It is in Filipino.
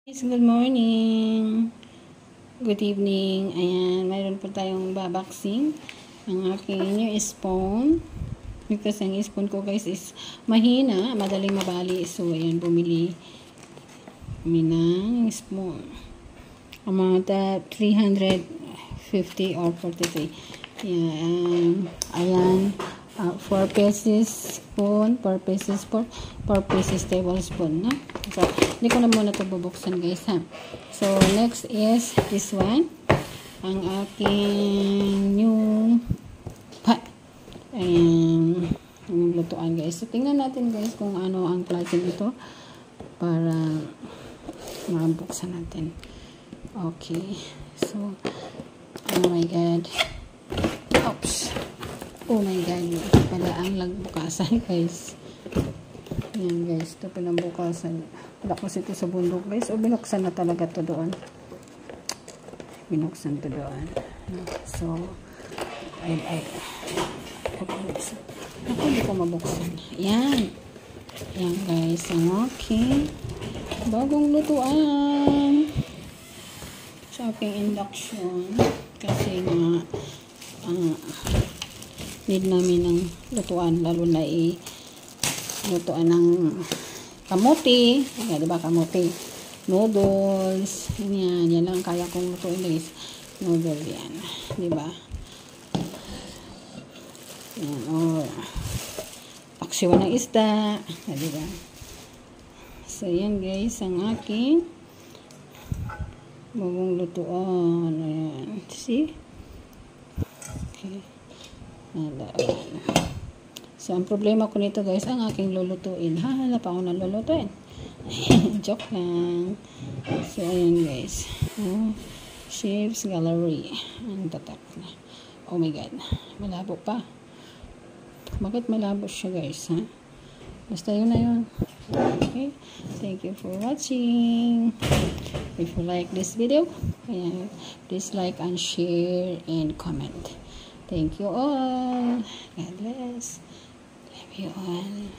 Good morning. Good evening. Ayan, mayroon po tayong babaksing. Ang aking new spoon. Because ang spoon ko guys is mahina, madaling mabali. So, ayan, bumili kami ng spoon. Amount 350 or 43. Ayan. 4 pieces spoon, 4 pieces fork, 4 pieces tablespoon, no? So, hindi ko na muna ito bubuksan, guys, ha? So, next is this one. Ang aking new pot. Ayan. Ang lutuan, guys. So, tingnan natin, guys, kung ano ang klase nito para mabuksan natin. Okay. So, oh my God. Oops. Oh my God, pala ang lagbukasan, guys. Ayan, guys, ito palang bukasan. Lakos ito sa bundok, guys. O, binuksan na talaga to doon. Binuksan to doon. So, ako, hindi ko mabuksan. Ayan. Ayan, guys. Ang aking bagong lutuan sa aking induction. Kasi nga, need namin ng lutuan, lalo na lutuan ng kamote. Ayan, diba, kamote, noodles, yan lang kaya kong lutuin, guys. Noodle yan, diba, yan, or paksiwan ng isda, diba. So yan, guys, ang aking bagong lutuan. Ayan, see, okay. So, ang problema ko nito, guys, ang aking lulutuin. Hahanap ako ng lulutuin. Joke lang. So, ayan, guys. Chef's Gallery. Ang tatak na. Oh my God. Malabo pa. Bakit malabo siya, guys, ha? Basta yun na yun. Okay. Thank you for watching. If you like this video, ayan, please like and share and comment. Thank you all. God bless. Love you all.